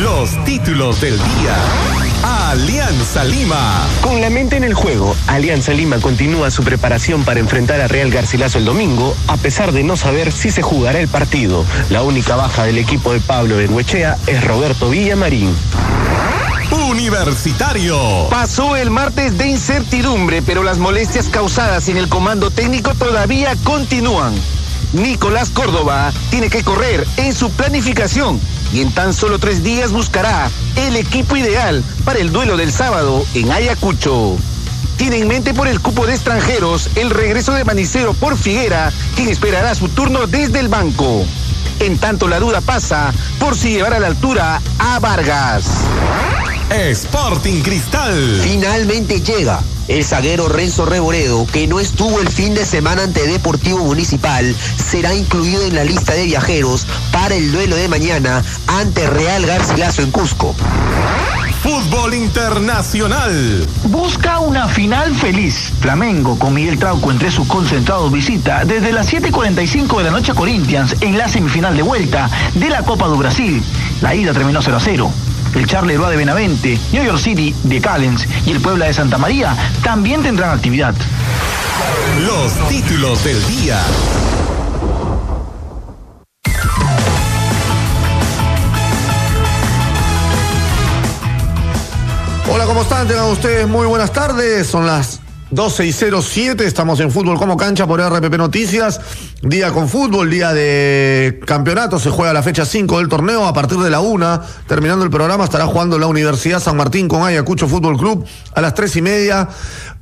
Los títulos del día. Alianza Lima. Con la mente en el juego, Alianza Lima continúa su preparación para enfrentar a Real Garcilaso el domingo, a pesar de no saber si se jugará el partido. La única baja del equipo de Pablo Bengoechea es Roberto Villamarín. Universitario. Pasó el martes de incertidumbre, pero las molestias causadas en el comando técnico todavía continúan. Nicolás Córdoba tiene que correr en su planificación y en tan solo 3 días buscará el equipo ideal para el duelo del sábado en Ayacucho. Tiene en mente por el cupo de extranjeros el regreso de Manicero por Figuera, quien esperará su turno desde el banco. En tanto, la duda pasa por si llevar a la altura a Vargas. Sporting Cristal. Finalmente llega el zaguero Renzo Reboredo, que no estuvo el fin de semana ante Deportivo Municipal, será incluido en la lista de viajeros para el duelo de mañana ante Real Garcilaso en Cusco. Fútbol internacional. Busca una final feliz. Flamengo con Miguel Trauco entre sus concentrados visita desde las 7:45 de la noche a Corinthians en la semifinal de vuelta de la Copa do Brasil. La ida terminó 0-0. El Charleroi de Benavente, New York City de Callens y el Puebla de Santa María también tendrán actividad. Los títulos del día. Hola, ¿cómo están? Tengan ustedes muy buenas tardes. Son las 12:07, estamos en Fútbol como Cancha por RPP Noticias. Día con fútbol, día de campeonato, se juega la fecha 5 del torneo. A partir de la 1, terminando el programa, estará jugando la Universidad San Martín con Ayacucho Fútbol Club. A las 3:30,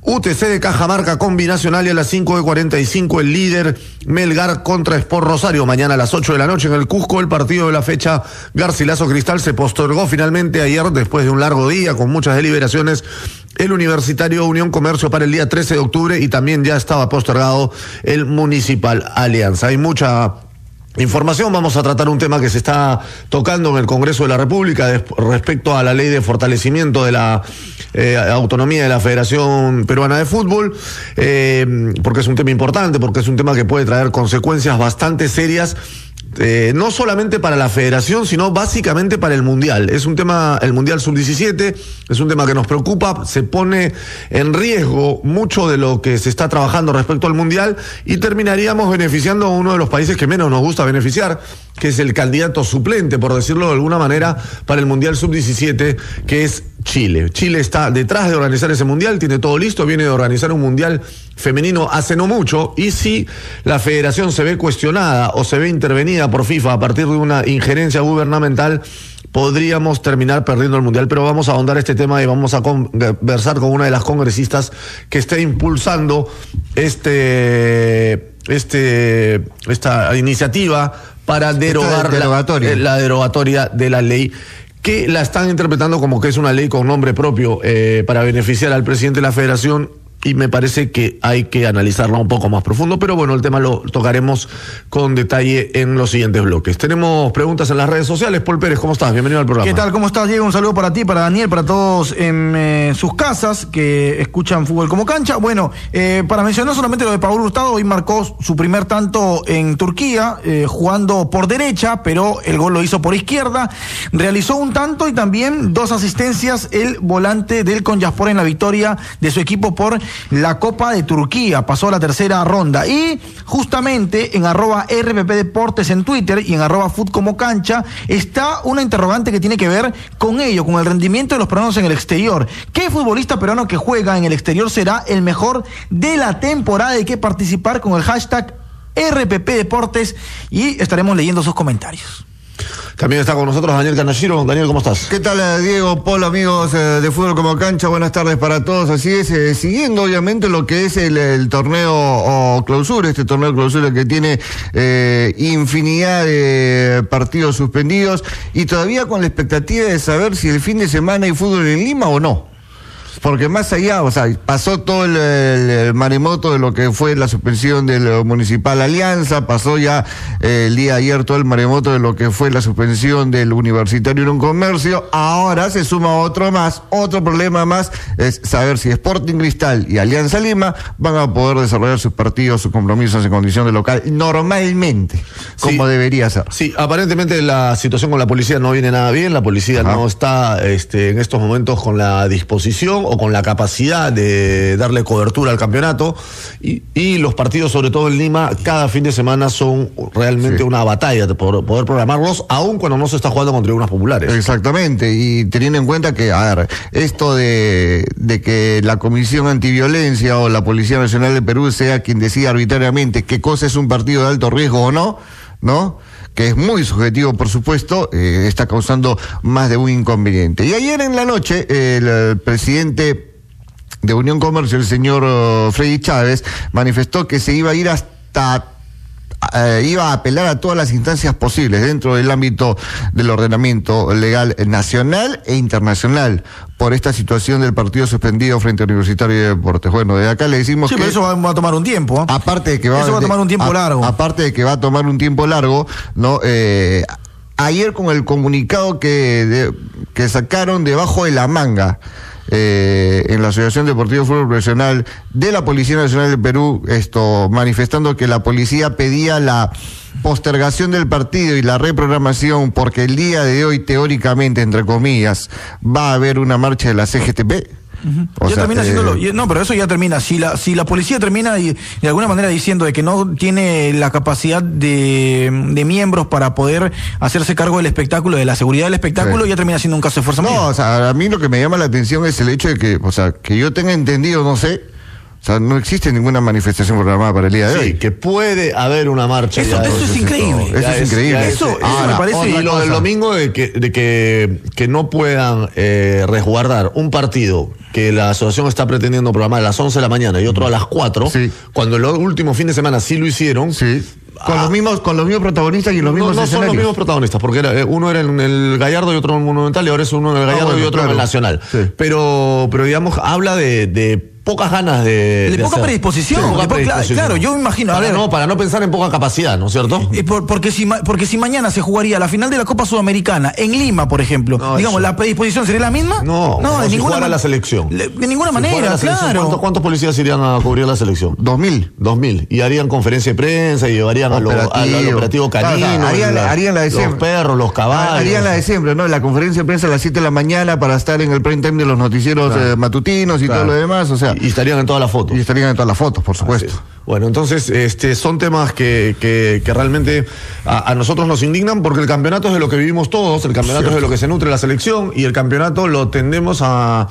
UTC de Cajamarca con Binacional, y a las 5:45 el líder Melgar contra Sport Rosario. Mañana a las 8 de la noche en el Cusco, el partido de la fecha Garcilaso Cristal se postergó finalmente ayer después de un largo día con muchas deliberaciones. El Universitario Unión Comercio para el día 13 de octubre y también ya estaba postergado el Municipal Alianza. Hay mucha información. Vamos a tratar un tema que se está tocando en el Congreso de la República respecto a la ley de fortalecimiento de la autonomía de la Federación Peruana de Fútbol, porque es un tema importante, porque es un tema que puede traer consecuencias bastante serias. No solamente para la federación, sino básicamente para el Mundial. Es un tema, el Mundial Sub-17, es un tema que nos preocupa, se pone en riesgo mucho de lo que se está trabajando respecto al Mundial y terminaríamos beneficiando a uno de los países que menos nos gusta beneficiar, que es el candidato suplente, por decirlo de alguna manera, para el Mundial Sub-17, que es Chile. Chile está detrás de organizar ese Mundial, tiene todo listo, viene de organizar un Mundial femenino hace no mucho, y si la federación se ve cuestionada o se ve intervenida por FIFA a partir de una injerencia gubernamental, podríamos terminar perdiendo el Mundial. Pero vamos a ahondar este tema y vamos a conversar con una de las congresistas que está impulsando esta iniciativa para derogar la derogatoria de la ley, que la están interpretando como que es una ley con nombre propio para beneficiar al presidente de la federación, y me parece que hay que analizarla un poco más profundo, pero bueno, el tema lo tocaremos con detalle en los siguientes bloques. Tenemos preguntas en las redes sociales. Paul Pérez, ¿cómo estás? Bienvenido al programa. ¿Qué tal? ¿Cómo estás, Diego? Un saludo para ti, para Daniel, para todos en sus casas que escuchan Fútbol como Cancha. Bueno, para mencionar solamente lo de Pablo Hurtado, hoy marcó su primer tanto en Turquía, jugando por derecha, pero el gol lo hizo por izquierda. Realizó un tanto y también 2 asistencias el volante del Konyaspor en la victoria de su equipo por la Copa de Turquía. Pasó a la tercera ronda. Y justamente en @RPP Deportes en Twitter y en @Fut como Cancha está una interrogante que tiene que ver con ello, con el rendimiento de los peruanos en el exterior. ¿Qué futbolista peruano que juega en el exterior será el mejor de la temporada? Hay que participar con el hashtag RPP Deportes y estaremos leyendo sus comentarios. También está con nosotros Daniel Canashiro. Daniel, ¿cómo estás? ¿Qué tal, Diego, Paul, amigos de Fútbol como Cancha? Buenas tardes para todos. Así es, siguiendo obviamente lo que es el torneo o clausura, este torneo clausura que tiene infinidad de partidos suspendidos y todavía con la expectativa de saber si el fin de semana hay fútbol en Lima o no. Porque más allá, o sea, pasó todo el maremoto de lo que fue la suspensión del Municipal Alianza, pasó ya el día de ayer todo el maremoto de lo que fue la suspensión del Universitario Unión Comercio. Ahora se suma otro problema más, es saber si Sporting Cristal y Alianza Lima van a poder desarrollar sus partidos, sus compromisos en condición de local normalmente, como debería ser. Sí, aparentemente la situación con la policía no viene nada bien, la policía no está en estos momentos con la disposición o con la capacidad de darle cobertura al campeonato, y los partidos, sobre todo en Lima, cada fin de semana son realmente una batalla de poder programarlos, aun cuando no se está jugando con tribunas populares. Exactamente, y teniendo en cuenta que, a ver, esto de que la Comisión Antiviolencia o la Policía Nacional de Perú sea quien decida arbitrariamente qué cosa es un partido de alto riesgo o no, que es muy subjetivo, por supuesto, está causando más de un inconveniente. Y ayer en la noche, el presidente de Unión Comercio, el señor Freddy Chávez, manifestó que se iba a ir iba a apelar a todas las instancias posibles dentro del ámbito del ordenamiento legal nacional e internacional por esta situación del partido suspendido frente a Universitario de Deportes. Bueno, de acá le decimos que pero eso va a tomar un tiempo. Aparte de que va a tomar un tiempo largo. Aparte de que va a tomar un tiempo largo, ¿no? Ayer con el comunicado que sacaron debajo de la manga, en la Asociación Deportiva de Fútbol Profesional de la Policía Nacional del Perú, manifestando que la policía pedía la postergación del partido y la reprogramación porque el día de hoy, teóricamente, entre comillas, va a haber una marcha de la CGTP. Ya termina haciéndolo. No, pero eso ya termina. Si la policía termina de alguna manera diciendo de que no tiene la capacidad de miembros para poder hacerse cargo del espectáculo, de la seguridad del espectáculo, ya termina siendo un caso de fuerza mayor. No, o sea, a mí lo que me llama la atención es el hecho de que, o sea, que yo tenga entendido, no sé, o sea, no existe ninguna manifestación programada para el día de hoy. Sí, que puede haber una marcha. Eso es increíble. Eso es increíble. Eso me parece. Y lo del domingo de que no puedan resguardar un partido que la asociación está pretendiendo programar a las 11 de la mañana y otro a las 4, cuando el último fin de semana sí lo hicieron. Sí. Con los mismos protagonistas y los mismos escenarios. No son los mismos protagonistas, porque uno era en el Gallardo y otro en el Monumental, y ahora es uno en el Gallardo y otro en el Nacional. Sí. Pero digamos, habla de pocas ganas de poca predisposición. Claro, yo me imagino. Para no pensar en poca capacidad, ¿no es cierto? Porque si mañana se jugaría la final de la Copa Sudamericana en Lima, por ejemplo, digamos, ¿la predisposición sería la misma? No, de ninguna manera. La selección. De ninguna manera, claro. ¿Cuántos policías irían a cubrir la selección? 2.000. Y harían conferencia de prensa y llevarían al operativo canino. Harían la de siempre. Los perros, los caballos. Harían la de siempre, ¿no? La conferencia de prensa a las 7 de la mañana para estar en el prime time de los noticieros matutinos y todo lo demás, o sea. Y estarían en todas las fotos. Y estarían en todas las fotos, por supuesto. Bueno, entonces son temas que realmente a nosotros nos indignan, porque el campeonato es de lo que vivimos todos, el campeonato es de lo que se nutre la selección, y el campeonato lo tendemos a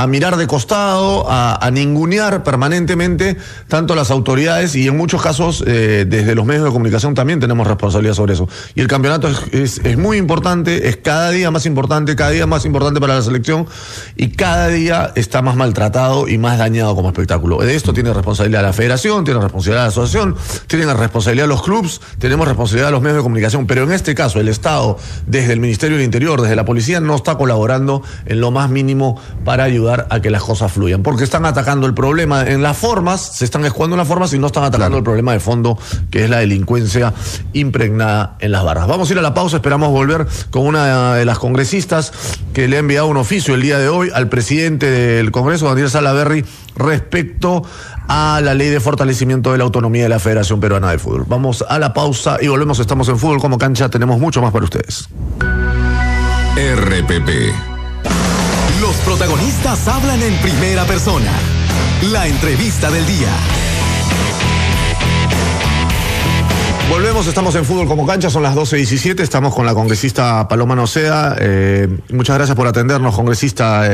mirar de costado, a ningunear permanentemente tanto las autoridades, y en muchos casos desde los medios de comunicación también tenemos responsabilidad sobre eso. Y el campeonato es muy importante, es cada día más importante para la selección, y cada día está más maltratado y más dañado como espectáculo. De esto tiene responsabilidad la federación, tiene responsabilidad la asociación, tienen responsabilidad los clubes, tenemos responsabilidad los medios de comunicación, pero en este caso el Estado, desde el Ministerio del Interior, desde la policía, no está colaborando en lo más mínimo para ayudar a que las cosas fluyan, porque están atacando el problema en las formas, se están escudando en las formas y no están atacando el problema de fondo, que es la delincuencia impregnada en las barras. Vamos a ir a la pausa, esperamos volver con una de las congresistas que le ha enviado un oficio el día de hoy al presidente del Congreso, Daniel Salaverry, respecto a la ley de fortalecimiento de la autonomía de la Federación Peruana de Fútbol. Vamos a la pausa y volvemos. Estamos en Fútbol como Cancha, tenemos mucho más para ustedes. RPP. Los protagonistas hablan en primera persona. La entrevista del día. Volvemos, estamos en Fútbol como Cancha, son las 12:17, estamos con la congresista Paloma Noceda. Muchas gracias por atendernos, congresista.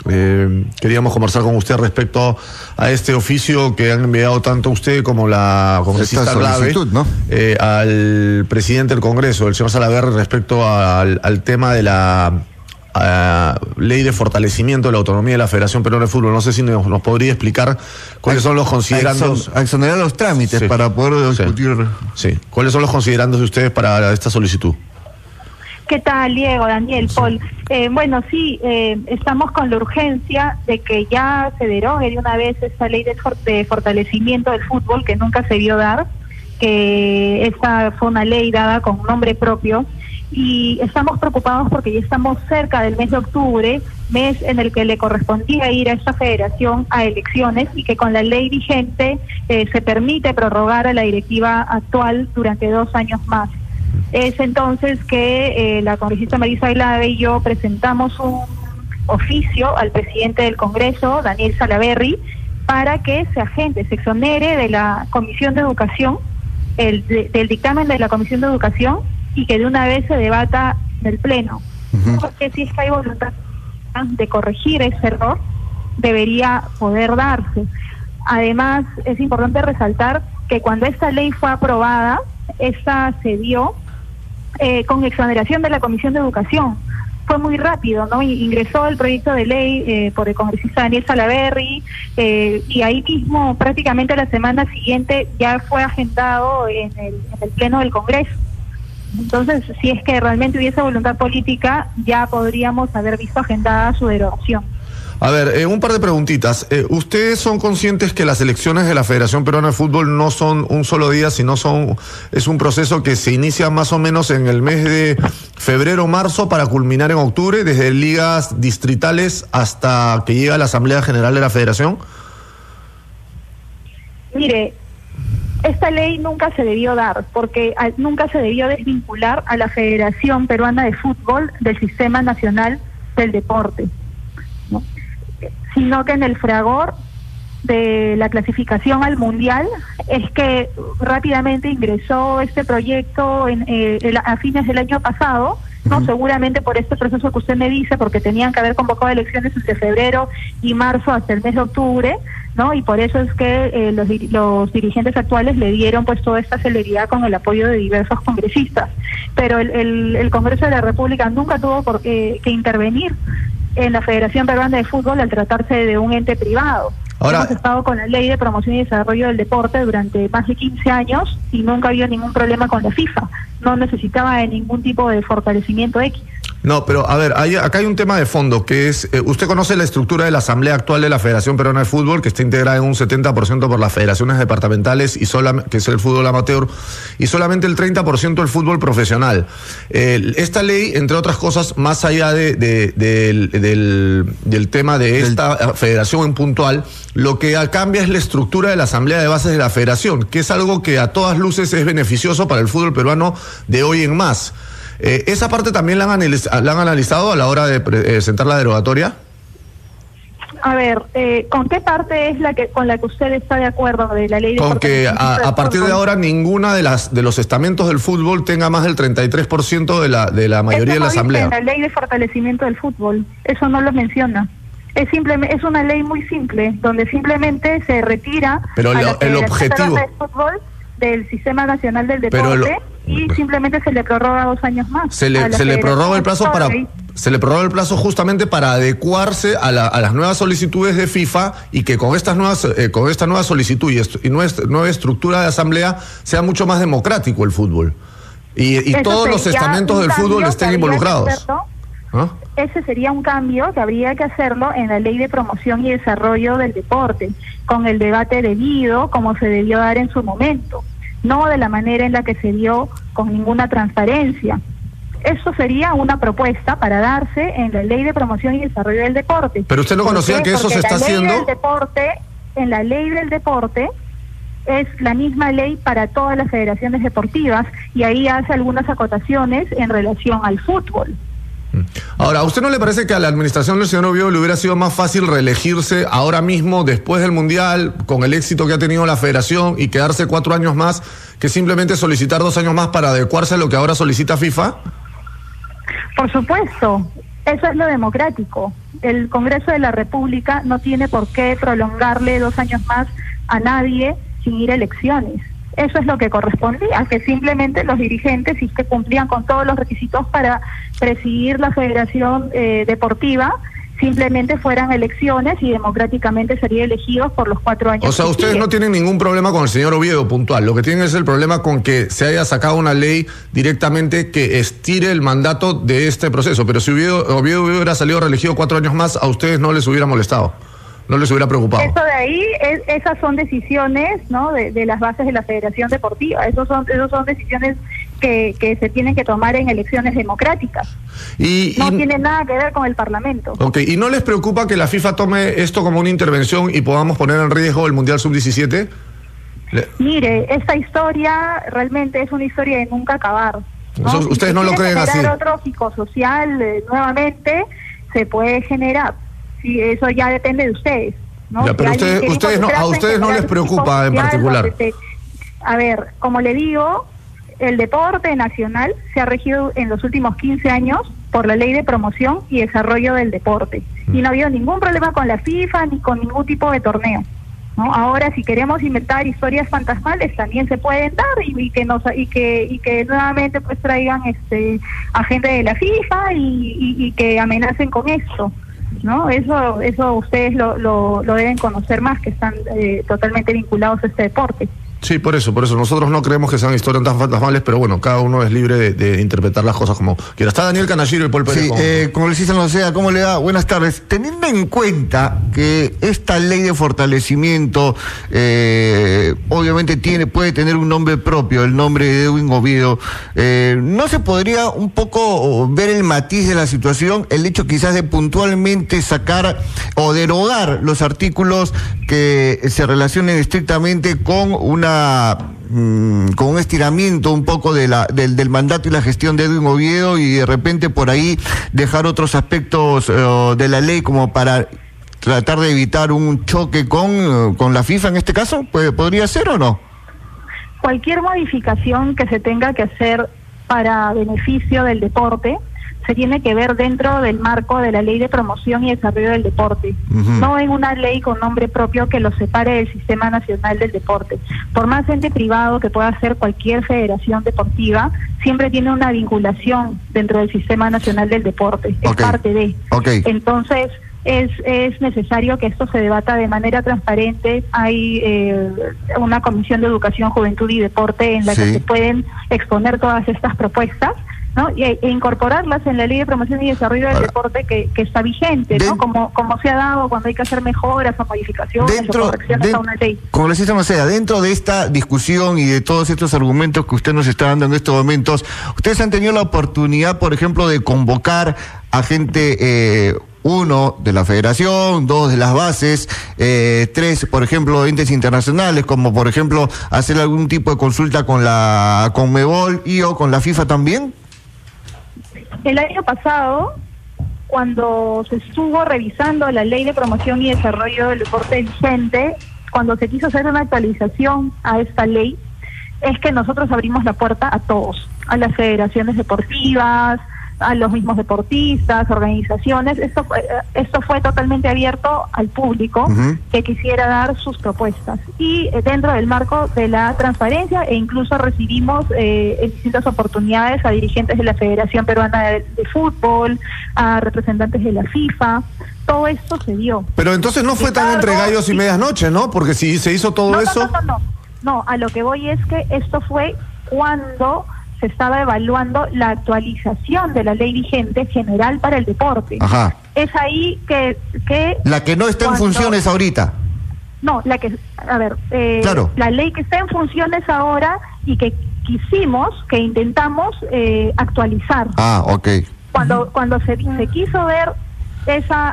Queríamos conversar con usted respecto a este oficio que han enviado tanto usted como la congresista Glave, ¿no? Al presidente del Congreso, el señor Salaverry, respecto al tema de la ley de fortalecimiento de la autonomía de la Federación Peruana de Fútbol. No sé si nos podría explicar cuáles son los considerandos. A exonerar los trámites para poder discutir. Sí. ¿Cuáles son los considerandos de ustedes para esta solicitud? ¿Qué tal, Diego, Daniel, Paul? Bueno, sí, estamos con la urgencia de que ya se derogue de una vez esta ley de fortalecimiento del fútbol que nunca se vio dar, que esta fue una ley dada con nombre propio, y estamos preocupados porque ya estamos cerca del mes de octubre, mes en el que le correspondía ir a esta federación a elecciones, y que con la ley vigente se permite prorrogar a la directiva actual durante 2 años más. Es entonces que la congresista Marisa Aglave y yo presentamos un oficio al presidente del Congreso, Daniel Salaverry, para que se agende, se exonere de la Comisión de Educación, del dictamen de la Comisión de Educación, y que de una vez se debata en el Pleno. Porque si es que hay voluntad de corregir ese error, debería poder darse. Además, es importante resaltar que cuando esta ley fue aprobada, esta se dio con exoneración de la Comisión de Educación. Fue muy rápido, ¿no? Ingresó el proyecto de ley por el congresista Daniel Salaverry, y ahí mismo, prácticamente a la semana siguiente, ya fue agendado en el Pleno del Congreso. Entonces, si es que realmente hubiese voluntad política, ya podríamos haber visto agendada su derogación. A ver, un par de preguntitas. ¿Ustedes son conscientes que las elecciones de la Federación Peruana de Fútbol no son un solo día, sino es un proceso que se inicia más o menos en el mes de febrero o marzo para culminar en octubre, desde ligas distritales hasta que llega la Asamblea General de la Federación? Mire, esta ley nunca se debió dar, porque nunca se debió desvincular a la Federación Peruana de Fútbol del Sistema Nacional del Deporte, ¿no? Sino que en el fragor de la clasificación al Mundial es que rápidamente ingresó este proyecto a fines del año pasado, ¿no? Seguramente por este proceso que usted me dice, porque tenían que haber convocado elecciones entre febrero y marzo hasta el mes de octubre, ¿no? Y por eso es que los dirigentes actuales le dieron pues toda esta celeridad con el apoyo de diversos congresistas. Pero el Congreso de la República nunca tuvo por qué intervenir en la Federación Peruana de Fútbol al tratarse de un ente privado. Ahora, hemos estado con la Ley de Promoción y Desarrollo del Deporte durante más de 15 años y nunca había ningún problema con la FIFA. No necesitaba de ningún tipo de fortalecimiento X. No, pero a ver, acá hay un tema de fondo, que es, usted conoce la estructura de la Asamblea actual de la Federación Peruana de Fútbol, que está integrada en un 70% por las federaciones departamentales, que es el fútbol amateur, y solamente el 30% el fútbol profesional. Esta ley, entre otras cosas, más allá del tema de esta federación en puntual, lo que cambia es la estructura de la Asamblea de Bases de la Federación, que es algo que a todas luces es beneficioso para el fútbol peruano de hoy en más. ¿Esa parte también la han analizado a la hora de presentar la derogatoria? A ver, ¿con qué parte es con la que usted está de acuerdo de la ley de Con que a partir de ahora ninguna de los estamentos del fútbol tenga más del 33% de la mayoría de la Asamblea. Eso no dice la ley de fortalecimiento del fútbol, eso no lo menciona. Es una ley muy simple, donde simplemente se retira pero el objetivo del fútbol del Sistema Nacional del Deporte y simplemente se le prorroga 2 años más. Se le prorroga el plazo justamente para adecuarse a las nuevas solicitudes de FIFA y que con esta nueva solicitud y nueva estructura de asamblea sea mucho más democrático el fútbol y todos los estamentos del fútbol estén involucrados. ¿Ah? Ese sería un cambio que habría que hacerlo en la Ley de Promoción y Desarrollo del Deporte, con el debate debido como se debió dar en su momento, no de la manera en la que se dio con ninguna transparencia. Eso sería una propuesta para darse en la Ley de Promoción y Desarrollo del Deporte. Pero usted no conocía que eso se está haciendo. En la Ley del Deporte es la misma ley para todas las federaciones deportivas y ahí hace algunas acotaciones en relación al fútbol. Ahora, ¿a usted no le parece que a la administración del señor Oviedo le hubiera sido más fácil reelegirse ahora mismo, después del Mundial, con el éxito que ha tenido la federación y quedarse 4 años más, que simplemente solicitar 2 años más para adecuarse a lo que ahora solicita FIFA? Por supuesto, eso es lo democrático. El Congreso de la República no tiene por qué prolongarle 2 años más a nadie sin ir a elecciones. Eso es lo que correspondía, que simplemente los dirigentes, si que cumplían con todos los requisitos para presidir la federación deportiva, simplemente fueran elecciones y democráticamente serían elegidos por los 4 años. O sea, ustedes no tienen ningún problema con el señor Oviedo puntual, lo que tienen es el problema con que se haya sacado una ley directamente que estire el mandato de este proceso, pero si Oviedo hubiera salido reelegido 4 años más, a ustedes no les hubiera molestado. No les hubiera preocupado. Eso de ahí, esas son decisiones, ¿no? de las bases de la Federación Deportiva. Esos son decisiones que se tienen que tomar en elecciones democráticas. No tiene nada que ver con el Parlamento. Ok, ¿y no les preocupa que la FIFA tome esto como una intervención y podamos poner en riesgo el Mundial Sub-17? Mire, esta historia realmente es una historia de nunca acabar, ¿no? Ustedes no lo creen así. Otro psicosocial nuevamente se puede generar. Sí, eso ya depende de ustedes, ¿no? Ya, pero a ustedes no les preocupa en particular. A ver, como le digo, el deporte nacional se ha regido en los últimos 15 años por la Ley de Promoción y Desarrollo del Deporte. Y no ha habido ningún problema con la FIFA ni con ningún tipo de torneo, ¿no? Ahora, si queremos inventar historias fantasmales, también se pueden dar y que nuevamente pues traigan a gente de la FIFA y que amenacen con esto, ¿no? Eso ustedes lo deben conocer más, que están totalmente vinculados a este deporte. Sí, por eso nosotros no creemos que sean historias tan fantasmales, pero bueno, cada uno es libre de interpretar las cosas como quiera. Está Daniel Canachiro y Paul Pérez. Sí, congresista Noceda, ¿cómo le da? Buenas tardes. Teniendo en cuenta que esta ley de fortalecimiento obviamente puede tener un nombre propio, el nombre de Edwin Oviedo, ¿no se podría un poco ver el matiz de la situación, el hecho quizás de puntualmente sacar o derogar los artículos que se relacionen estrictamente con con un estiramiento un poco del mandato y la gestión de Edwin Oviedo, y de repente por ahí dejar otros aspectos de la ley como para tratar de evitar un choque con la FIFA en este caso? ¿Podría ser o no? Cualquier modificación que se tenga que hacer para beneficio del deporte se tiene que ver dentro del marco de la Ley de Promoción y Desarrollo del Deporte, no en una ley con nombre propio que lo separe del Sistema Nacional del Deporte. Por más ente privado que pueda ser cualquier federación deportiva, siempre tiene una vinculación dentro del Sistema Nacional del Deporte, es parte de. Entonces, es necesario que esto se debata de manera transparente. Hay una Comisión de Educación, Juventud y Deporte en la que se pueden exponer todas estas propuestas, ¿no? E incorporarlas en la Ley de Promoción y Desarrollo del Deporte que está vigente, ¿no? Como se ha dado cuando hay que hacer mejoras o modificaciones o correcciones a una ley. Congresista Noceda, dentro de esta discusión y de todos estos argumentos que usted nos está dando en estos momentos, ¿ustedes han tenido la oportunidad, por ejemplo, de convocar a gente, 1 de la federación, 2 de las bases, 3, por ejemplo, entes internacionales, como por ejemplo hacer algún tipo de consulta con la Conmebol o con la FIFA también? El año pasado, cuando se estuvo revisando la Ley de Promoción y Desarrollo del Deporte vigente, cuando se quiso hacer una actualización a esta ley, es que nosotros abrimos la puerta a todos, a las federaciones deportivas, a los mismos deportistas, organizaciones. Esto fue totalmente abierto al público que quisiera dar sus propuestas, y dentro del marco de la transparencia, e incluso recibimos en distintas oportunidades a dirigentes de la Federación Peruana de Fútbol, a representantes de la FIFA. Todo esto se dio. Pero entonces no fue tan entre gallos y medias noches, ¿no? Porque si se hizo todo eso... No, a lo que voy es que esto fue cuando se estaba evaluando la actualización de la ley vigente general para el deporte. Es ahí que la que no está en funciones ahorita. No, la ley que está en funciones ahora y que intentamos actualizar. Cuando se quiso ver esa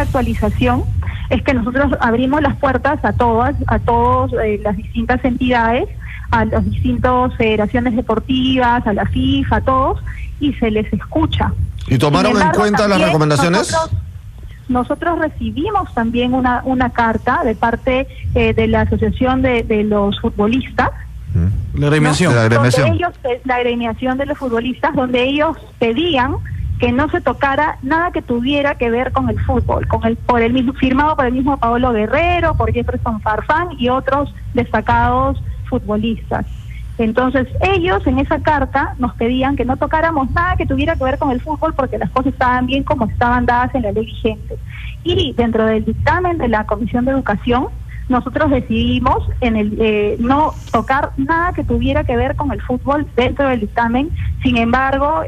actualización, es que nosotros abrimos las puertas a todos las distintas entidades, a las distintas federaciones deportivas, a la FIFA, a todos, y se les escucha. ¿Y tomaron en cuenta las recomendaciones? Nosotros recibimos también una carta de parte de la Asociación de los Futbolistas, la agremiación. La agremiación de los futbolistas, donde ellos pedían que no se tocara nada que tuviera que ver con el fútbol, firmado por el mismo Paolo Guerrero, por Jefferson Farfán y otros destacados futbolistas. Entonces ellos en esa carta nos pedían que no tocáramos nada que tuviera que ver con el fútbol porque las cosas estaban bien como estaban dadas en la ley vigente. Y dentro del dictamen de la Comisión de Educación, nosotros decidimos no tocar nada que tuviera que ver con el fútbol dentro del dictamen. Sin embargo,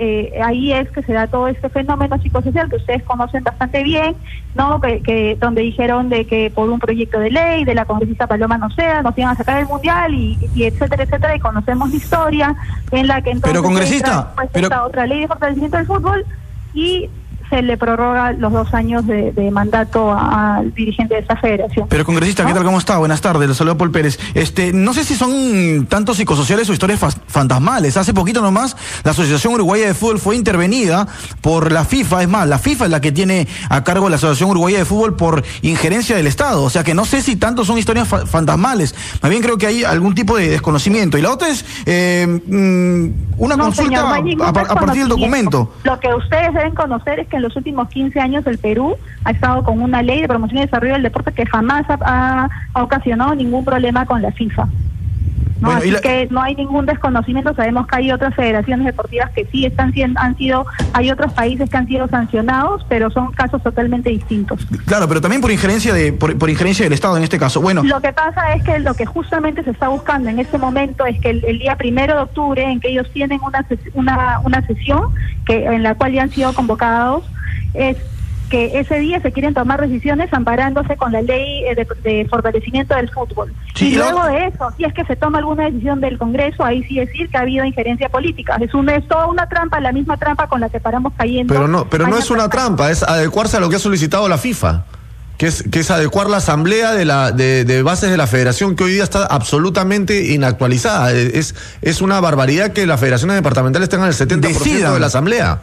ahí es que se da todo este fenómeno psicosocial que ustedes conocen bastante bien, ¿no? Que donde dijeron de que por un proyecto de ley de la congresista Paloma Noceda nos iban a sacar del mundial y etcétera, etcétera, y conocemos la historia en la que entonces pero congresista, esta otra ley de fortalecimiento del fútbol y se le prorroga los 2 años de mandato al dirigente de esta federación. Pero congresista, ¿no? ¿Qué tal? ¿Cómo está? Buenas tardes, le saludo a Paul Pérez. No sé si son tantos psicosociales o historias fantasmales. Hace poquito nomás la Asociación Uruguaya de Fútbol fue intervenida por la FIFA. Es más, la FIFA es la que tiene a cargo la Asociación Uruguaya de Fútbol por injerencia del Estado. O sea que no sé si tantos son historias fantasmales. Más bien creo que hay algún tipo de desconocimiento. Y la otra es una consulta señor, a partir del documento. Lo que ustedes deben conocer es que en los últimos 15 años el Perú ha estado con una ley de promoción y desarrollo del deporte que jamás ha ocasionado ningún problema con la FIFA. ¿No? Bueno, así que no hay ningún desconocimiento. Sabemos que hay otras federaciones deportivas que sí hay otros países que han sido sancionados, pero son casos totalmente distintos. Claro, pero también por injerencia del Estado en este caso. Bueno, lo que pasa es que lo que justamente se está buscando en este momento es que el día 1 de octubre, en que ellos tienen una sesión en la cual ya han sido convocados, es que ese día se quieren tomar decisiones amparándose con la ley de fortalecimiento del fútbol. Sí, y luego de eso, si es que se toma alguna decisión del Congreso, ahí sí decir que ha habido injerencia política. Es toda una trampa, la misma trampa con la que paramos cayendo. Pero no es una trampa, es adecuarse a lo que ha solicitado la FIFA. Que es adecuar la asamblea de bases de la federación, que hoy día está absolutamente inactualizada. Es una barbaridad que las federaciones departamentales tengan el 70% de la asamblea.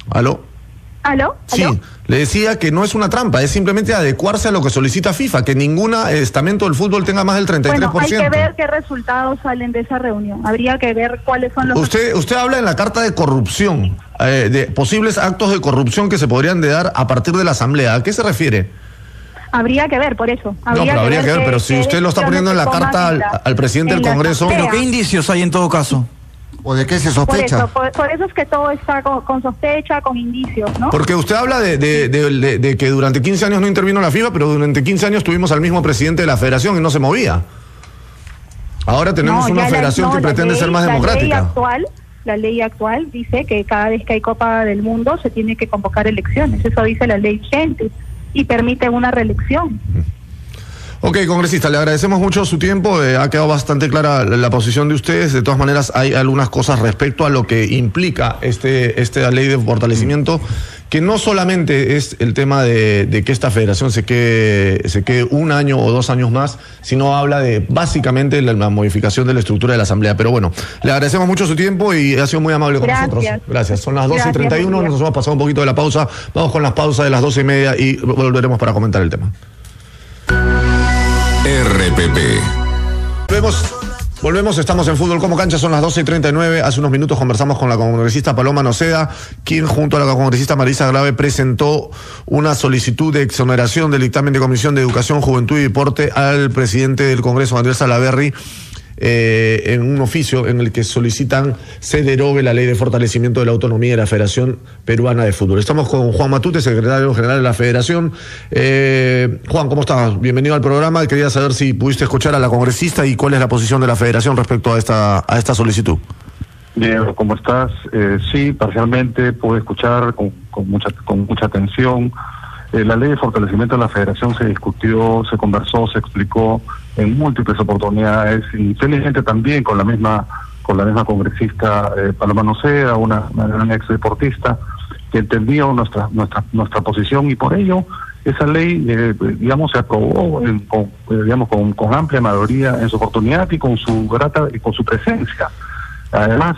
¿Aló? Sí, le decía que no es una trampa, es simplemente adecuarse a lo que solicita FIFA, que ningún estamento del fútbol tenga más del 33%. Bueno, hay que ver qué resultados salen de esa reunión. Habría que ver cuáles son los... Usted habla en la carta de corrupción, de posibles actos de corrupción que se podrían dar a partir de la asamblea. ¿A qué se refiere? Habría que ver, por eso. Habría que ver, pero si usted lo está poniendo en la carta al presidente del Congreso... ¿Pero qué indicios hay en todo caso? ¿O de qué se sospecha? Por eso es que todo está con sospecha, con indicios, ¿no? Porque usted habla de que durante 15 años no intervino la FIFA, pero durante 15 años tuvimos al mismo presidente de la federación y no se movía. Ahora tenemos una federación que pretende ser más democrática. La ley actual dice que cada vez que hay Copa del Mundo se tiene que convocar elecciones. Eso dice la ley vigente y permite una reelección. Ok, congresista, le agradecemos mucho su tiempo, ha quedado bastante clara la posición de ustedes. De todas maneras, hay algunas cosas respecto a lo que implica esta ley de fortalecimiento, que no solamente es el tema de que esta federación se quede 1 año o 2 años más, sino habla de básicamente la modificación de la estructura de la asamblea. Pero bueno, le agradecemos mucho su tiempo y ha sido muy amable con nosotros. Gracias. Son las 12:31, nos hemos pasado un poquito de la pausa. Vamos con las pausas de las 12:30 y volveremos para comentar el tema. RPP. Volvemos, estamos en Fútbol como Cancha, son las 12:39. Hace unos minutos conversamos con la congresista Paloma Noceda, quien junto a la congresista Marisa Grave presentó una solicitud de exoneración del dictamen de Comisión de Educación, Juventud y Deporte al presidente del Congreso, Andrés Salaverry, en un oficio en el que solicitan se derogue la ley de fortalecimiento de la autonomía de la Federación Peruana de Fútbol. Estamos con Juan Matute, secretario general de la Federación. Juan, ¿cómo estás? Bienvenido al programa. Quería saber si pudiste escuchar a la congresista y cuál es la posición de la Federación respecto a esta solicitud. Bien, ¿cómo estás? Sí, parcialmente pude escuchar con mucha atención. La ley de fortalecimiento de la Federación se discutió, se conversó, se explicó en múltiples oportunidades, y felizmente también con la misma congresista Paloma Noceda, una gran ex deportista que entendió nuestra posición, y por ello esa ley se aprobó con amplia mayoría en su oportunidad y con su presencia. Además,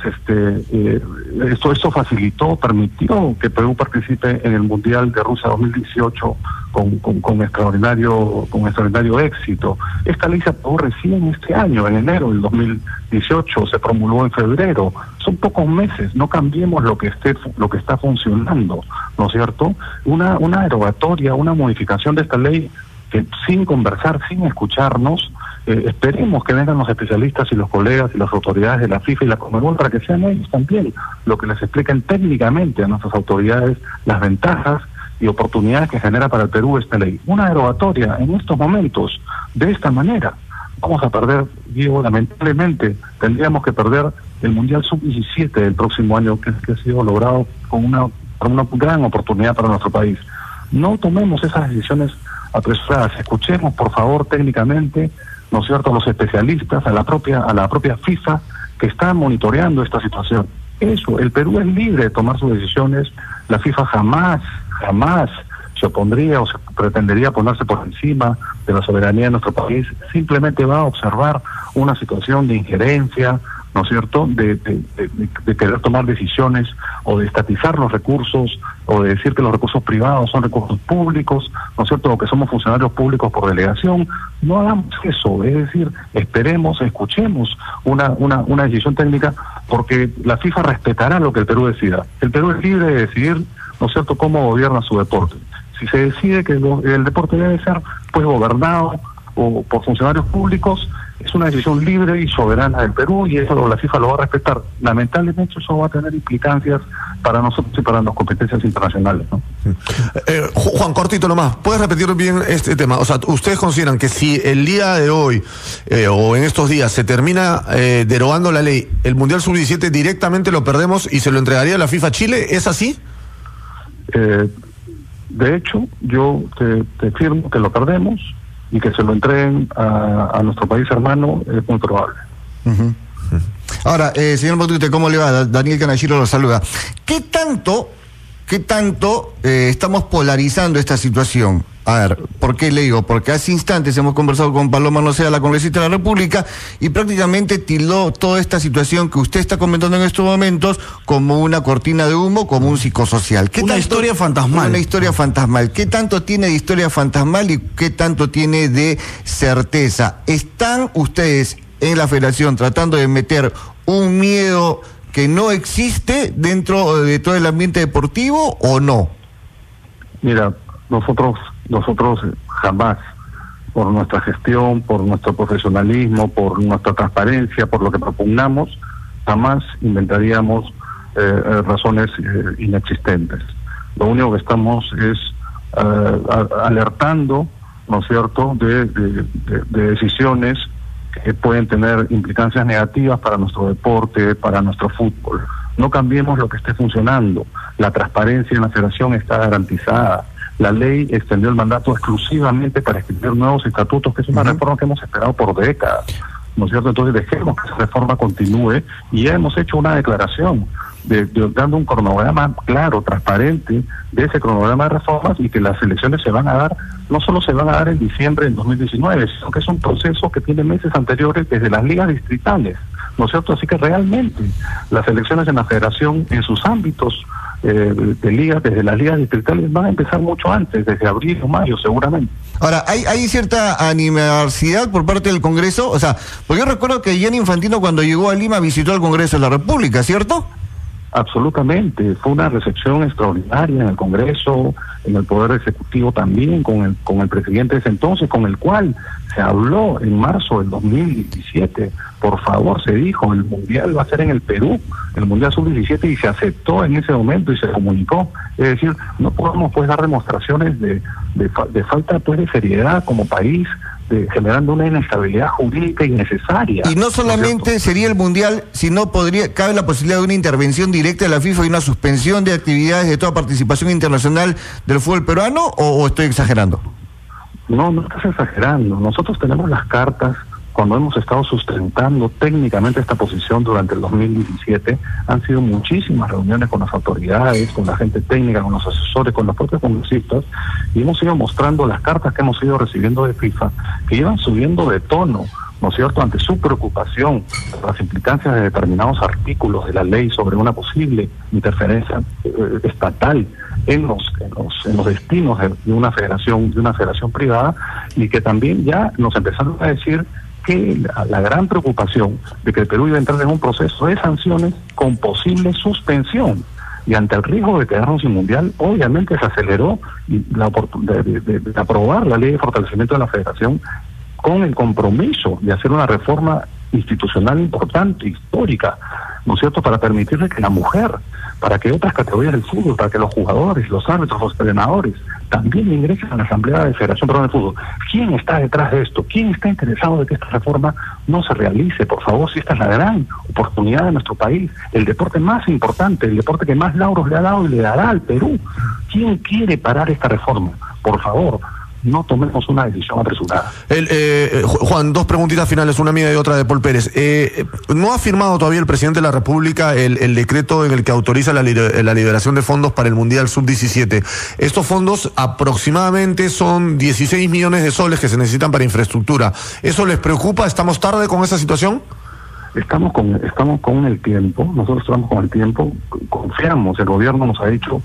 esto facilitó, permitió que Perú participe en el Mundial de Rusia 2018 con extraordinario éxito. Esta ley se aprobó recién este año, en enero del 2018, se promulgó en febrero. Son pocos meses, no cambiemos lo que está funcionando, ¿no es cierto? Una derogatoria, una modificación de esta ley que sin conversar, sin escucharnos, esperemos que vengan los especialistas y los colegas y las autoridades de la FIFA y la Conmebol para que sean ellos también lo que les expliquen técnicamente a nuestras autoridades las ventajas y oportunidades que genera para el Perú esta ley. Una derogatoria en estos momentos, de esta manera, vamos a perder, Diego, lamentablemente, tendríamos que perder el Mundial Sub-17 del próximo año, que ha sido logrado con una gran oportunidad para nuestro país. No tomemos esas decisiones apresuradas, escuchemos por favor técnicamente, ¿no es cierto?, a los especialistas, a la propia FIFA que está monitoreando esta situación. Eso, el Perú es libre de tomar sus decisiones, la FIFA jamás se opondría o se pretendería ponerse por encima de la soberanía de nuestro país, simplemente va a observar una situación de injerencia, ¿no es cierto?, de querer tomar decisiones o de estatizar los recursos o de decir que los recursos privados son recursos públicos, ¿no es cierto?, o que somos funcionarios públicos por delegación. No hagamos eso, es decir, esperemos, escuchemos una decisión técnica, porque la FIFA respetará lo que el Perú decida. El Perú es libre de decidir, ¿no es cierto?, cómo gobierna su deporte. Si se decide que el deporte debe ser pues gobernado o por funcionarios públicos, es una decisión libre y soberana del Perú y eso la FIFA lo va a respetar. Lamentablemente eso va a tener implicancias para nosotros y para las competencias internacionales, ¿no? Juan, cortito nomás, ¿puedes repetir bien este tema? O sea, ¿ustedes consideran que si el día de hoy o en estos días se termina derogando la ley, el Mundial Sub-17 directamente lo perdemos y se lo entregaría a la FIFA Chile? ¿Es así? De hecho, yo te afirmo que lo perdemos y que se lo entreguen a nuestro país hermano es muy probable. Ahora, señor Matute, ¿cómo le va? Daniel Canachiro lo saluda. ¿Qué tanto estamos polarizando esta situación? A ver, ¿por qué le digo? Porque hace instantes hemos conversado con Paloma Noceda, la congresista de la República, y prácticamente tildó toda esta situación que usted está comentando en estos momentos como una cortina de humo, como un psicosocial. Una historia fantasmal. Una historia fantasmal. ¿Qué tanto tiene de historia fantasmal y qué tanto tiene de certeza? ¿Están ustedes en la Federación tratando de meter un miedo que no existe dentro de todo el ambiente deportivo o no? Mira, nosotros jamás, por nuestra gestión, por nuestro profesionalismo, por nuestra transparencia, por lo que propugnamos, jamás inventaríamos razones inexistentes. Lo único que estamos es alertando, ¿no es cierto?, de decisiones que pueden tener implicancias negativas para nuestro deporte, para nuestro fútbol. No cambiemos lo que esté funcionando. La transparencia en la federación está garantizada. La ley extendió el mandato exclusivamente para escribir nuevos estatutos, que es una reforma que hemos esperado por décadas, ¿no es cierto? Entonces dejemos que esa reforma continúe y ya hemos hecho una declaración dando un cronograma claro, transparente de ese cronograma de reformas y que las elecciones se van a dar, no solo se van a dar en diciembre del 2019, sino que es un proceso que tiene meses anteriores desde las ligas distritales, ¿no es cierto? Así que realmente las elecciones en la federación, en sus ámbitos de ligas, desde las ligas distritales, van a empezar mucho antes, desde abril o mayo seguramente. Ahora, ¿hay cierta animosidad por parte del Congreso? O sea, porque yo recuerdo que Gianni Infantino cuando llegó a Lima visitó al Congreso de la República, ¿cierto? Absolutamente, fue una recepción extraordinaria en el Congreso, en el Poder Ejecutivo también, con el presidente de ese entonces, con el cual se habló en marzo del 2017. Por favor, se dijo, el Mundial va a ser en el Perú, el Mundial Sub-17, y se aceptó en ese momento y se comunicó. Es decir, no podemos pues dar demostraciones de falta pues de seriedad como país, generando una inestabilidad jurídica innecesaria. Y no solamente sería el Mundial, sino cabe la posibilidad de una intervención directa de la FIFA y una suspensión de actividades de toda participación internacional del fútbol peruano, o estoy exagerando. No estás exagerando. Nosotros tenemos las cartas. Cuando hemos estado sustentando técnicamente esta posición durante el 2017, han sido muchísimas reuniones con las autoridades, con la gente técnica, con los asesores, con los propios congresistas, y hemos ido mostrando las cartas que hemos ido recibiendo de FIFA, que iban subiendo de tono, ¿no es cierto?, ante su preocupación por las implicancias de determinados artículos de la ley sobre una posible interferencia estatal en los destinos de una federación privada, y que también ya nos empezaron a decir que la gran preocupación de que el Perú iba a entrar en un proceso de sanciones con posible suspensión, y ante el riesgo de quedarnos sin mundial, obviamente se aceleró la oportunidad de aprobar la ley de fortalecimiento de la federación con el compromiso de hacer una reforma institucional importante, histórica, ¿no es cierto?, para permitirle que la mujer, para que otras categorías del fútbol, para que los jugadores, los árbitros, los entrenadores también ingresen a la Asamblea de Federación Peruana de Fútbol. ¿Quién está detrás de esto? ¿Quién está interesado de que esta reforma no se realice? Por favor, si esta es la gran oportunidad de nuestro país, el deporte más importante, el deporte que más lauros le ha dado y le dará al Perú. ¿Quién quiere parar esta reforma? Por favor, no tomemos una decisión apresurada. Juan, dos preguntitas finales, una mía y otra de Paul Pérez. ¿No ha firmado todavía el presidente de la República el decreto en el que autoriza la liberación de fondos para el Mundial Sub-17? Estos fondos aproximadamente son 16 millones de soles que se necesitan para infraestructura. ¿Eso les preocupa? ¿Estamos tarde con esa situación? Estamos con el tiempo, nosotros estamos con el tiempo, confiamos, el gobierno nos ha dicho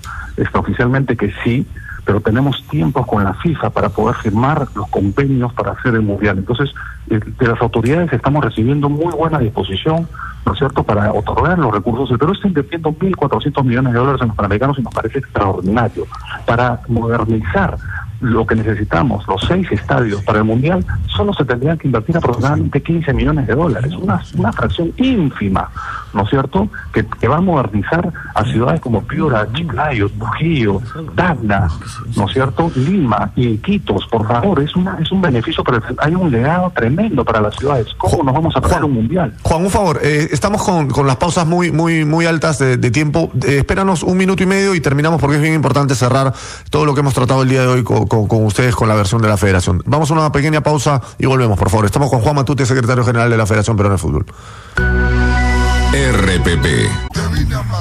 oficialmente que sí, pero tenemos tiempos con la FIFA para poder firmar los convenios para hacer el Mundial. Entonces, de las autoridades estamos recibiendo muy buena disposición, ¿no es cierto?, para otorgar los recursos. El Perú está invirtiendo 1.400 millones de dólares en los Panamericanos y nos parece extraordinario. Para modernizar lo que necesitamos, los 6 estadios para el Mundial, solo se tendrían que invertir aproximadamente 15 millones de dólares, una fracción ínfima, ¿no es cierto?, que va a modernizar a ciudades como Piura, Chiclayo, Trujillo, Tacna, ¿no es cierto?, Lima y Iquitos. Por favor, es un beneficio, pero hay un legado tremendo para las ciudades. ¿Cómo nos vamos a perder un Mundial? Juan, un favor, estamos con las pausas muy altas de tiempo. Espéranos 1 minuto y medio y terminamos, porque es bien importante cerrar todo lo que hemos tratado el día de hoy con ustedes, con la versión de la Federación. Vamos a una pequeña pausa y volvemos, por favor. Estamos con Juan Matute, secretario general de la Federación Peruana de Fútbol. RPP.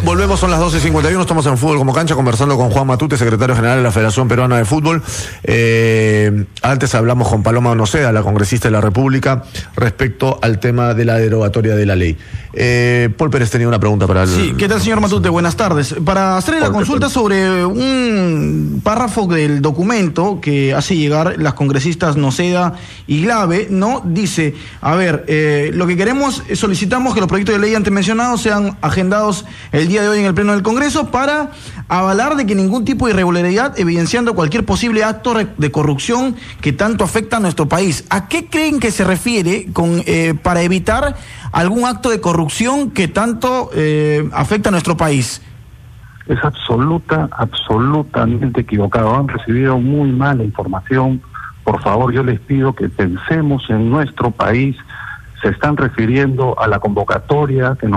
Volvemos, son las 12:51, estamos en Fútbol como Cancha conversando con Juan Matute, secretario general de la Federación Peruana de Fútbol. Antes hablamos con Paloma Noceda, la congresista de la República, respecto al tema de la derogatoria de la ley. Paul Pérez tenía una pregunta para él. Sí, ¿qué tal, señor Matute? Buenas tardes. Para hacerle la consulta sobre un párrafo del documento que hace llegar las congresistas Noceda y Glave, ¿no? Dice, a ver, lo que queremos, solicitamos que los proyectos de ley antes mencionados sean agendados el día de hoy en el Pleno del Congreso para avalar de que ningún tipo de irregularidad, evidenciando cualquier posible acto de corrupción que tanto afecta a nuestro país. ¿A qué creen que se refiere para evitar algún acto de corrupción que tanto afecta a nuestro país? Es absolutamente equivocado. Han recibido muy mala información. Por favor, yo les pido que pensemos en nuestro país. Se están refiriendo a la convocatoria que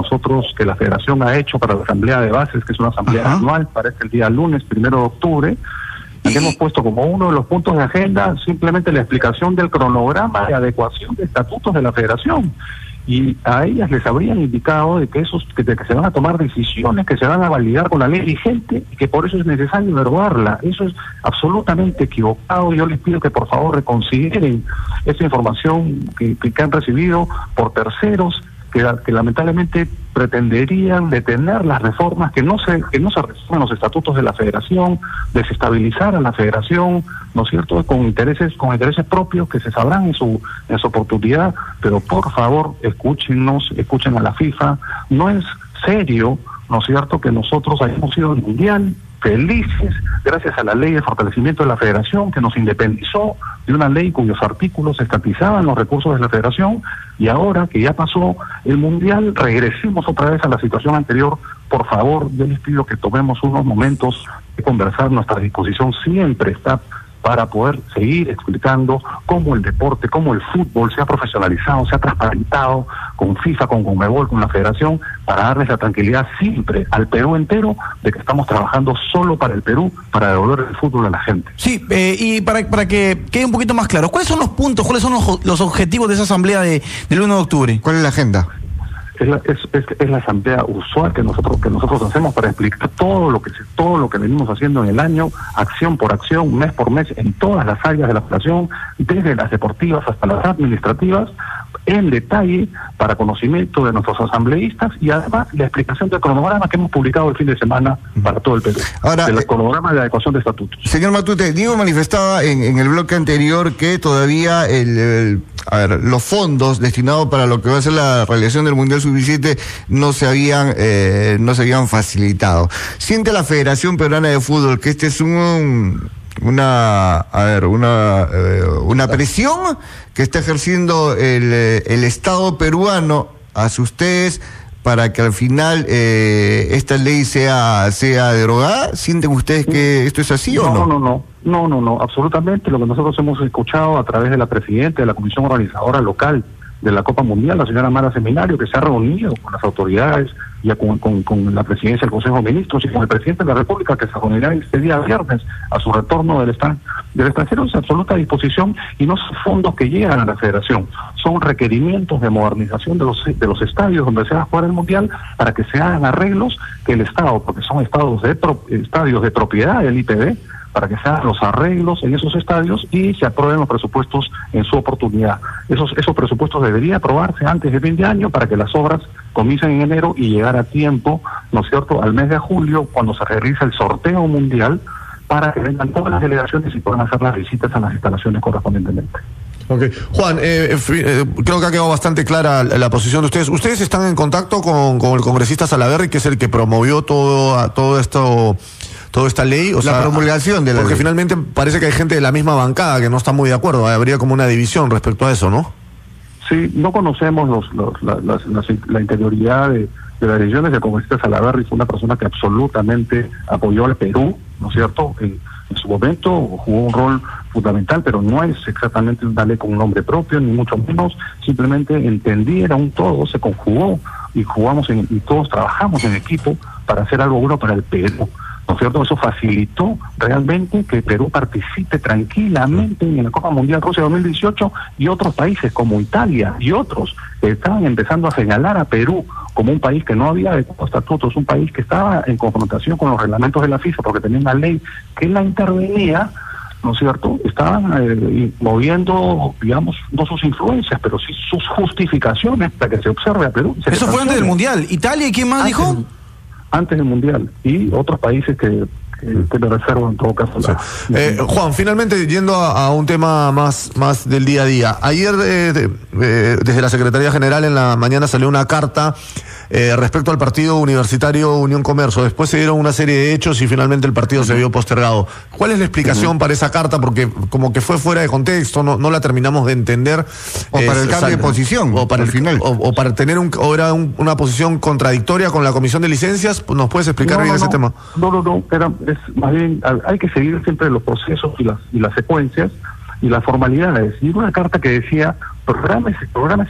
la Federación ha hecho para la Asamblea de Bases, que es una asamblea anual, para el día lunes 1 de octubre. Y hemos puesto como uno de los puntos de agenda simplemente la explicación del cronograma de adecuación de estatutos de la Federación. Y a ellas les habrían indicado de que se van a tomar decisiones que se van a validar con la ley vigente y que por eso es necesario derogarla. Eso es absolutamente equivocado. Yo les pido que por favor reconsideren esa información que han recibido por terceros que lamentablemente pretenderían detener las reformas que no se resuelven los estatutos de la Federación, desestabilizar a la Federación, ¿no es cierto?, con intereses propios que se sabrán en su oportunidad. Pero por favor, escuchen a la FIFA. No es serio, ¿no es cierto?, que nosotros hayamos ido al Mundial felices gracias a la ley de fortalecimiento de la Federación, que nos independizó de una ley cuyos artículos estatizaban los recursos de la Federación, y ahora que ya pasó el Mundial, regresemos otra vez a la situación anterior. Por favor, yo les pido que tomemos unos momentos de conversar. Nuestra disposición siempre está para poder seguir explicando cómo el deporte, cómo el fútbol se ha profesionalizado, se ha transparentado con FIFA, con Conmebol, con la Federación, para darles la tranquilidad siempre al Perú entero de que estamos trabajando solo para el Perú, para devolver el fútbol a la gente. Sí, y para que quede un poquito más claro, ¿cuáles son los puntos, cuáles son los objetivos de esa asamblea del 1 de octubre? ¿Cuál es la agenda? Es la asamblea usual que nosotros hacemos para explicar todo lo que venimos haciendo en el año, acción por acción, mes por mes, en todas las áreas de la Federación, desde las deportivas hasta las administrativas, en detalle, para conocimiento de nuestros asambleístas, y además la explicación del cronograma que hemos publicado el fin de semana para todo el Perú. Ahora, del cronograma de adecuación de estatutos. Señor Matute, Diego manifestaba en el bloque anterior que todavía los fondos destinados para lo que va a ser la realización del Mundial Sub-17 no se habían facilitado. ¿Siente la Federación Peruana de Fútbol que este es un una presión que está ejerciendo el Estado peruano hacia ustedes para que al final esta ley sea derogada? ¿Sienten ustedes que esto es así o no? No, absolutamente. Lo que nosotros hemos escuchado a través de la presidenta de la Comisión Organizadora Local de la Copa Mundial, la señora Mara Seminario, que se ha reunido con las autoridades, ya con la presidencia del Consejo de Ministros y con el presidente de la República, que se reunirá este día viernes a su retorno del extranjero, es absoluta disposición, y no son fondos que llegan a la federación, son requerimientos de modernización de los estadios donde se va a jugar el Mundial, para que se hagan arreglos que el Estado, porque son estadios de propiedad del IPB, para que se hagan los arreglos en esos estadios y se aprueben los presupuestos en su oportunidad. Esos presupuestos deberían aprobarse antes de fin de año para que las obras comiencen en enero y llegar a tiempo, ¿no es cierto?, al mes de julio, cuando se realiza el sorteo mundial, para que vengan todas las delegaciones y puedan hacer las visitas a las instalaciones correspondientemente. Ok. Juan, creo que ha quedado bastante clara la posición de ustedes. ¿Ustedes están en contacto con el congresista Salaverry, que es el que promovió toda esta ley? La promulgación de la ley. Porque finalmente parece que hay gente de la misma bancada que no está muy de acuerdo. Habría como una división respecto a eso, ¿no? Sí, no conocemos la interioridad de las decisiones. El congresista Salaverry fue una persona que absolutamente apoyó al Perú, ¿no es cierto? En su momento jugó un rol fundamental, pero no es exactamente una ley con un nombre propio, ni mucho menos. Simplemente entendí, era un todo, se conjugó y y todos trabajamos en equipo para hacer algo bueno para el Perú, ¿no es cierto? Eso facilitó realmente que Perú participe tranquilamente en la Copa Mundial Rusia 2018, y otros países como Italia y otros que estaban empezando a señalar a Perú como un país que no había adecuado estatutos, un país que estaba en confrontación con los reglamentos de la FIFA porque tenía una ley que la intervenía, ¿no es cierto? Estaban moviendo, digamos, no sus influencias, pero sí sus justificaciones para que se observe a Perú. Eso fue antes del Mundial. ¿Italia y quién más dijo? Antes del Mundial, y otros países que me reservo en todo caso. Sí. Juan, finalmente yendo a un tema más del día a día. Ayer desde la Secretaría General en la mañana salió una carta respecto al partido universitario Unión Comercio. Después se dieron una serie de hechos y finalmente el partido se vio postergado. ¿Cuál es la explicación para esa carta? Porque como que fue fuera de contexto, no la terminamos de entender. O para el cambio de posición. O para el final. O para tener una posición contradictoria con la Comisión de Licencias. ¿Nos puedes explicar bien ese tema? No. Es más bien, hay que seguir siempre los procesos y las secuencias y las formalidades. Y una carta que decía, programes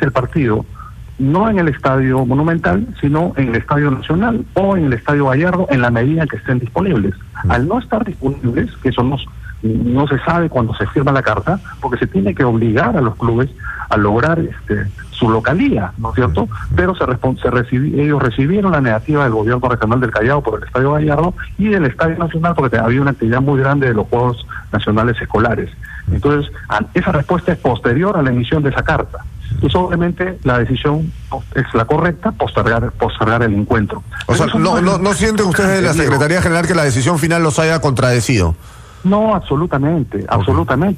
el partido, no en el Estadio Monumental, sino en el Estadio Nacional o en el Estadio Gallardo, en la medida en que estén disponibles. Al no estar disponibles, que eso no se sabe cuando se firma la carta, porque se tiene que obligar a los clubes a lograr su localía, ¿no es cierto? Pero ellos recibieron la negativa del gobierno regional del Callao por el Estadio Gallardo y del Estadio Nacional porque había una actividad muy grande de los Juegos Nacionales Escolares. Entonces, esa respuesta es posterior a la emisión de esa carta. Entonces, obviamente, la decisión es la correcta, postergar el encuentro. O sea, ¿no sienten ustedes de la Secretaría General que la decisión final los haya contradecido? No, absolutamente,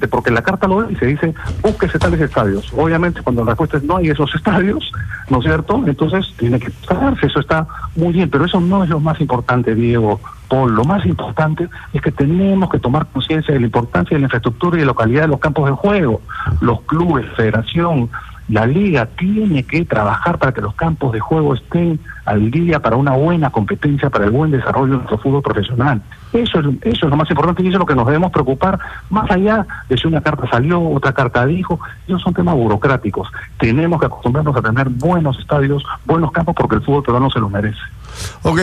porque la carta lo dice, búsquese tales estadios. Obviamente, cuando la respuesta es no hay esos estadios, ¿no es cierto? Entonces, tiene que pagarse, eso está muy bien, pero eso no es lo más importante, Diego, Paul. Lo más importante es que tenemos que tomar conciencia de la importancia de la infraestructura y de la localidad de los campos de juego. Los clubes, federación, la liga tiene que trabajar para que los campos de juego estén al día para una buena competencia, para el buen desarrollo de nuestro fútbol profesional. Eso es lo más importante y eso es lo que nos debemos preocupar, más allá de si una carta salió, otra carta dijo. Esos son temas burocráticos. Tenemos que acostumbrarnos a tener buenos estadios, buenos campos, porque el fútbol peruano se los merece. Ok,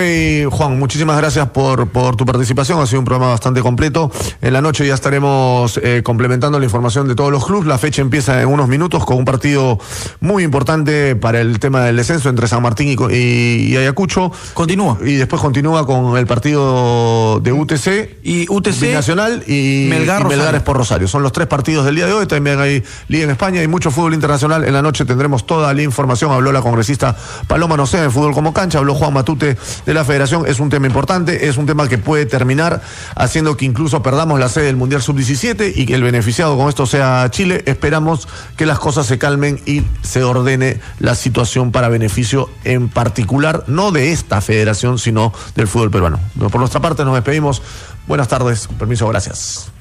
Juan, muchísimas gracias por tu participación. Ha sido un programa bastante completo. En la noche ya estaremos complementando la información de todos los clubes. La fecha empieza en unos minutos con un partido muy importante para el tema del descenso entre San Martín y Ayacucho. Continúa. Y después continúa con el partido de UTC y Binacional y Melgar Sport Rosario. Son los tres partidos del día de hoy. También hay Liga en España y mucho fútbol internacional. En la noche tendremos toda la información. Habló la congresista Paloma Noceda en Fútbol como Cancha. Habló Juan Matute de la Federación. Es un tema importante, es un tema que puede terminar haciendo que incluso perdamos la sede del Mundial Sub-17 y que el beneficiado con esto sea Chile. Esperamos que las cosas se calmen y se ordene la situación para beneficio en particular, no de esta federación, sino del fútbol peruano. Por nuestra parte nos despedimos. Buenas tardes, permiso, gracias.